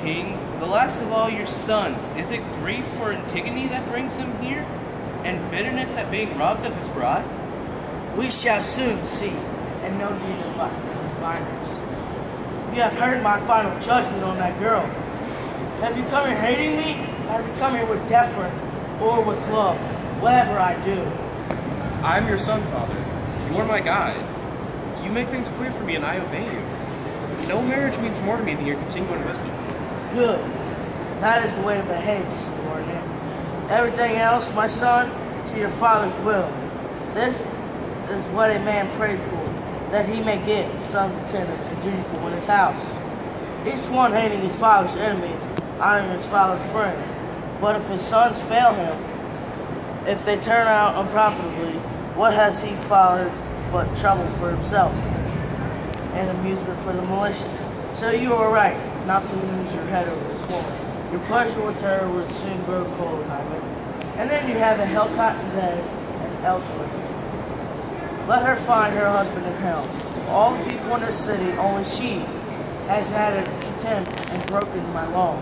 King, the last of all your sons, is it grief for Antigone that brings him here, and bitterness at being robbed of his bride? We shall soon see, and know the diviners. You have heard my final judgment on that girl. Have you come here hating me? Have you come here with deference or with love? Whatever I do. I am your son, Father. You are my guide. You make things clear for me, and I obey you. No marriage means more to me than your continuing wisdom. Good. That is the way to behave, subordinate. Everything else, my son, to your father's will. This is what a man prays for, that he may get sons attendant and dutiful in his house. Each one hating his father's enemies, honoring his father's friend. But if his sons fail him, if they turn out unprofitably, what has he fathered but trouble for himself, and amusement for the malicious? So you are right, not to lose your head over this woman. Your pleasure with her would soon grow cold, Hyman. And then you have a hell-cotton bed and elsewhere. Let her find her husband in hell. Of all the people in this city, only she has added contempt and broken my law.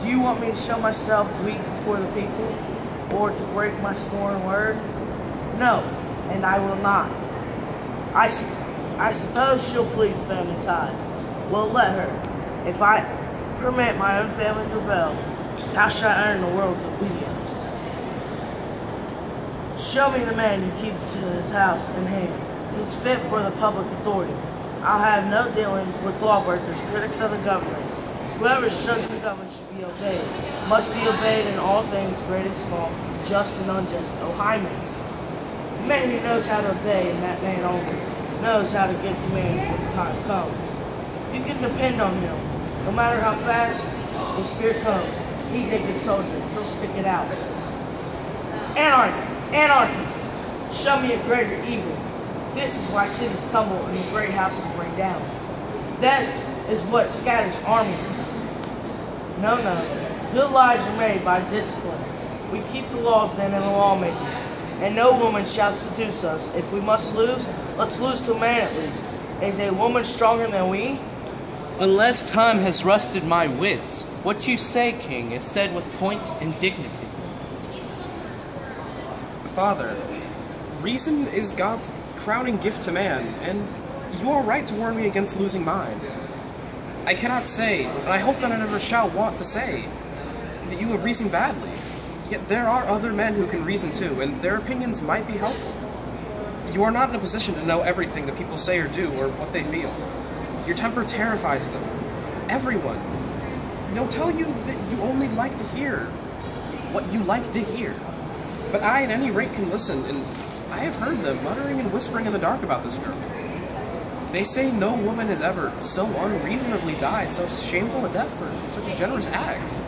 Do you want me to show myself weak before the people, or to break my sworn word? No, and I will not. I suppose she'll plead family ties. Well, let her. If I permit my own family to rebel, how shall I earn the world's obedience? Show me the man who keeps his house in hand. He's fit for the public authority. I'll have no dealings with lawbreakers, critics of the government. Whoever is chosen to govern should be obeyed. Must be obeyed in all things, great and small, just and unjust. O Hyman, the man who knows how to obey, and that man only, knows how to give commands when the time comes. You can depend on him. No matter how fast the spirit comes, he's a good soldier. He'll stick it out. Anarchy! Anarchy! Show me a greater evil. This is why cities tumble and the great houses rain down. This is what scatters armies. No, no. Good lives are made by discipline. We keep the laws then and the lawmakers. And no woman shall seduce us. If we must lose, let's lose to a man at least. Is a woman stronger than we? Unless time has rusted my wits, what you say, King, is said with point and dignity. Father, reason is God's crowning gift to man, and you are right to warn me against losing mine. I cannot say, and I hope that I never shall want to say, that you have reasoned badly. Yet there are other men who can reason too, and their opinions might be helpful. You are not in a position to know everything that people say or do, or what they feel. Your temper terrifies them. Everyone. They'll tell you that you only like to hear what you like to hear. But I, at any rate, can listen, and I have heard them muttering and whispering in the dark about this girl. They say no woman has ever so unreasonably died so shameful a death for such a generous act.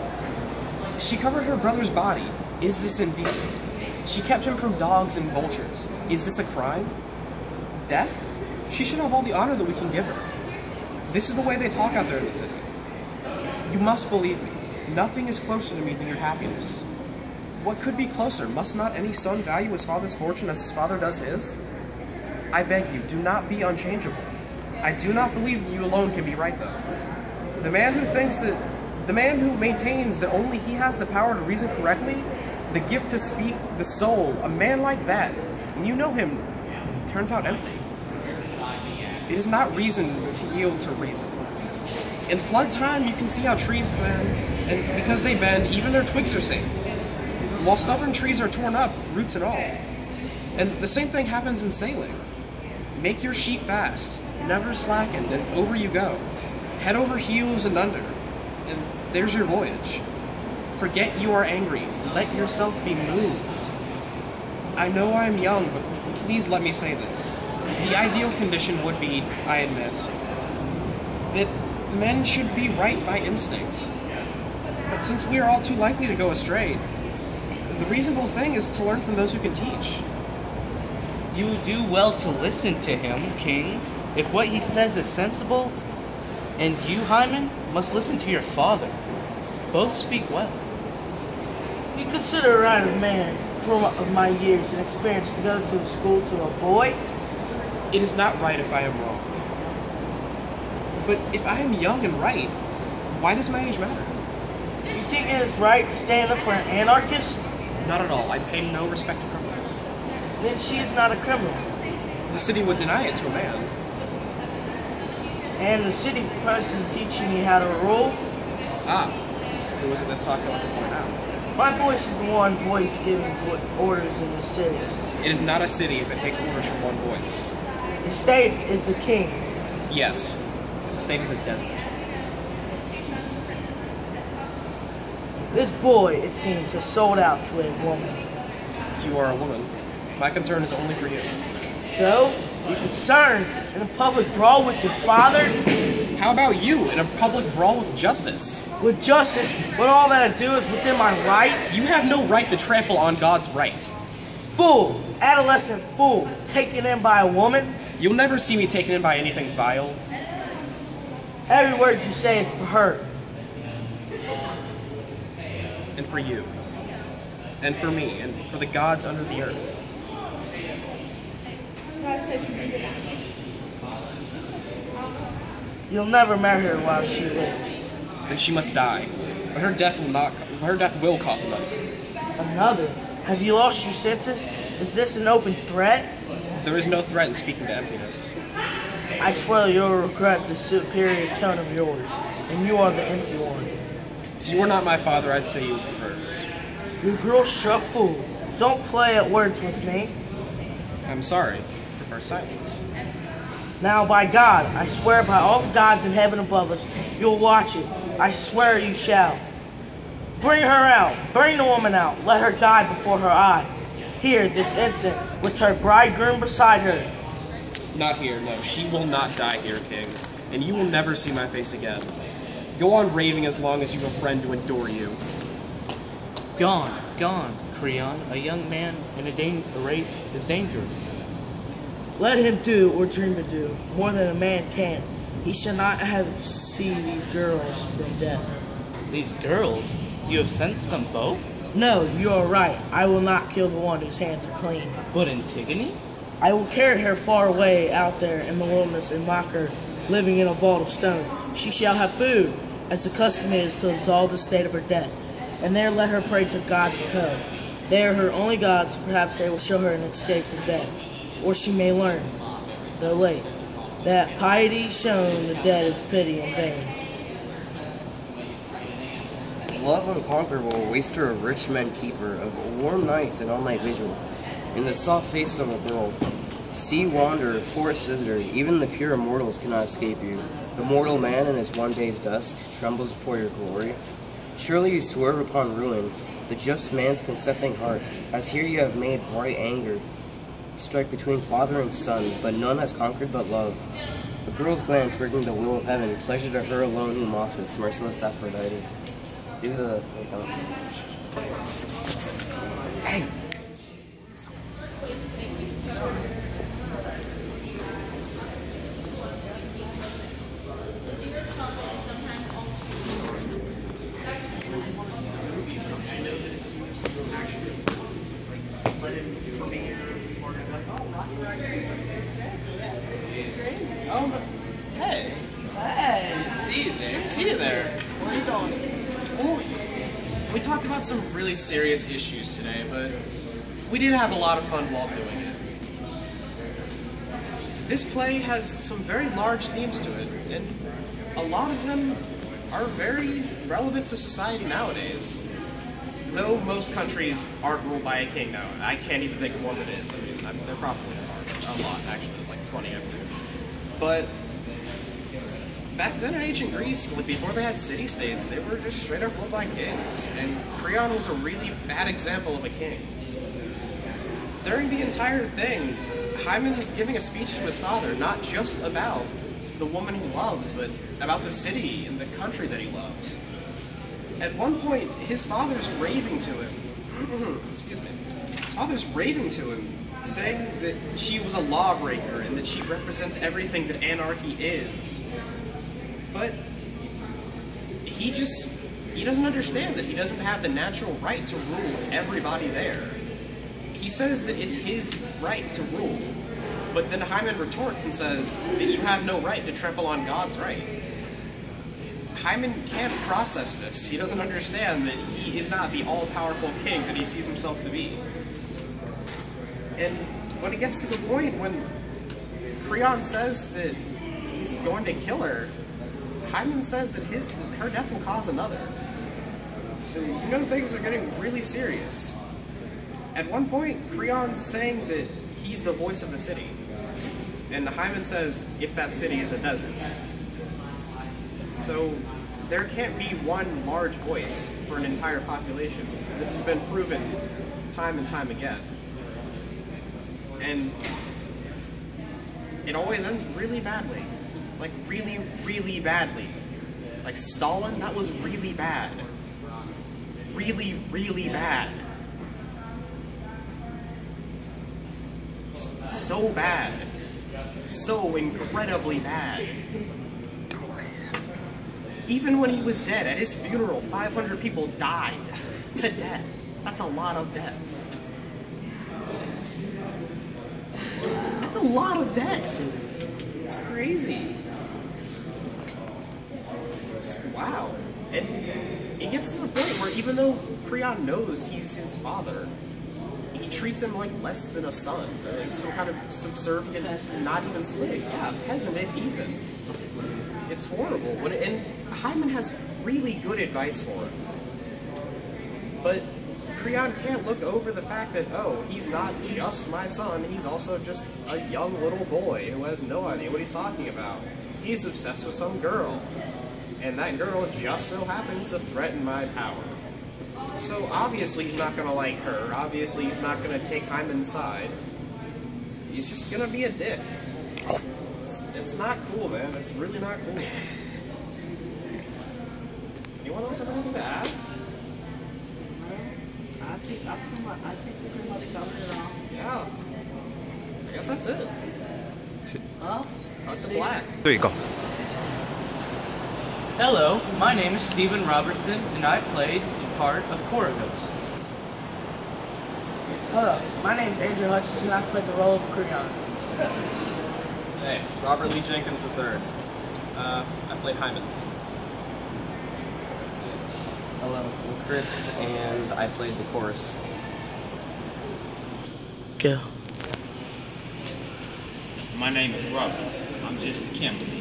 She covered her brother's body. Is this indecent? She kept him from dogs and vultures. Is this a crime? Death? She should have all the honor that we can give her. This is the way they talk out there in the city. You must believe me. Nothing is closer to me than your happiness. What could be closer? Must not any son value his father's fortune as his father does his? I beg you, do not be unchangeable. I do not believe that you alone can be right, though. The man who maintains that only he has the power to reason correctly, the gift to speak, the soul, a man like that, when you know him, turns out empty. It is not reason to yield to reason. In flood time, you can see how trees bend, and because they bend, even their twigs are safe. While stubborn trees are torn up, roots and all. And the same thing happens in sailing. Make your sheet fast, never slacken, and over you go. Head over heels and under, and there's your voyage. Forget you are angry, let yourself be moved. I know I am young, but please let me say this. The ideal condition would be, I admit, that men should be right by instinct. But since we are all too likely to go astray, the reasonable thing is to learn from those who can teach. You do well to listen to him, King, if what he says is sensible, and you, Hyman, must listen to your father. Both speak well. You consider a right of man, from my years and experience, to go to school to a boy? It is not right if I am wrong. But if I am young and right, Why does my age matter? You think it is right to stand up for an anarchist? Not at all. I pay no respect to criminals. Then she is not a criminal. The city would deny it to a man. And the city president teaching me how to rule? Ah, who was it that talked about the point out? My voice is the one voice giving orders in the city. It is not a city if it takes orders from one voice. The state is the king. Yes, the state is a desert. This boy, it seems, has sold out to a woman. If you are a woman, my concern is only for you. So, you're concerned in a public brawl with your father? How about you in a public brawl with justice? With justice, when all that I do is within my rights? You have no right to trample on God's right. Fool, adolescent fool, taken in by a woman? You'll never see me taken in by anything vile. Every word you say is for her. And for you. And for me. And for the gods under the earth. You'll never marry her while she lives. Then she must die. But her death will cause another. Another? Have you lost your senses? Is this an open threat? There is no threat in speaking to emptiness. I swear you'll regret the superior tone of yours, and you are the empty one. If you were not my father, I'd say you would reverse. You girl-struck fool. Don't play at words with me. I'm sorry. Prefer silence. Now, by God, I swear by all the gods in heaven above us, you'll watch it. I swear you shall. Bring her out. Bring the woman out. Let her die before her eyes. Here, this instant, with her bridegroom beside her. Not here, no. She will not die here, King. And you will never see my face again. Go on raving as long as you have a friend to endure you. Gone, gone, Creon. A young man in a race is dangerous. Let him do or dream to do more than a man can. He shall not have to see these girls from death. These girls? You have sentenced them both? No, you are right. I will not kill the one whose hands are clean. But Antigone? I will carry her far away out there in the wilderness and mock her, living in a vault of stone. She shall have food, as the custom is to absolve the state of her death, and there let her pray to gods of hell. They are her only gods. Perhaps they will show her an escape from death, or she may learn, though late, that piety shown the dead is pity in vain. Love unconquerable, waster of rich men, keeper of warm nights and all-night vigil, in the soft face of a girl, sea wanderer, forest visitor, even the pure immortals cannot escape you. The mortal man in his one day's dusk trembles before your glory. Surely you swerve upon ruin, the just man's concepting heart, as here you have made bright anger strike between father and son, but none has conquered but love. A girl's glance working the will of heaven, pleasure to her alone who mocks us, merciless Aphrodite. Do the... Hey! Hey. Hey! See you there. See you there. Where are you going? Well, we talked about some really serious issues today, but we did have a lot of fun while doing it. This play has some very large themes to it, and a lot of them are very relevant to society nowadays. Though most countries aren't ruled by a king now. I can't even think of one that is. I mean, there probably are a lot, actually, like 20, I believe. But back then in ancient Greece, before they had city-states, they were just straight up ruled by kings. And Creon was a really bad example of a king. During the entire thing, Hymen is giving a speech to his father, not just about the woman he loves, but about the city and the country that he loves. At one point, his father's raving to him. Excuse me. His father's raving to him, saying that she was a lawbreaker and that she represents everything that anarchy is. But he doesn't understand that he doesn't have the natural right to rule everybody there. He says that it's his right to rule, but then Hymen retorts and says that you have no right to trample on God's right. Hyman can't process this. He doesn't understand that he is not the all-powerful king that he sees himself to be. And when it gets to the point when Creon says that he's going to kill her, Hyman says that her death will cause another. So you know things are getting really serious. At one point, Creon's saying that he's the voice of the city. And Hyman says, if that city is a desert. So there can't be one large voice for an entire population. This has been proven time and time again. And it always ends really badly. Like, really, really badly. Like, Stalin, that was really bad. Really, really bad. Just so bad. So incredibly bad. Even when he was dead, at his funeral, 500 people died to death. That's a lot of death. That's a lot of death. It's crazy. Wow. And it gets to the point where even though Creon knows he's his father, he treats him like less than a son. Like some kind of subservient, not even slave. Yeah, peasant if even. It's horrible. And Hyman has really good advice for him. But Creon can't look over the fact that, oh, he's not just my son, he's also just a young little boy who has no idea what he's talking about. He's obsessed with some girl. And that girl just so happens to threaten my power. So obviously he's not going to like her. Obviously he's not going to take Hyman's side. He's just going to be a dick. It's not cool, man. It's really not cool. Anyone else have anything to add? I think we pretty much covered it all. Yeah. I guess that's it. Well, Cut to black. There you go. Hello, my name is Stephen Robertson, and I played the part of Coragos. hello, my name's Andrew Hutchison, and I played the role of Creon. Hey, Robert Lee Jenkins III. I played Hyman. Hello, I'm Chris, and I played the chorus. Go. My name is Robert. I'm just a Kimberly.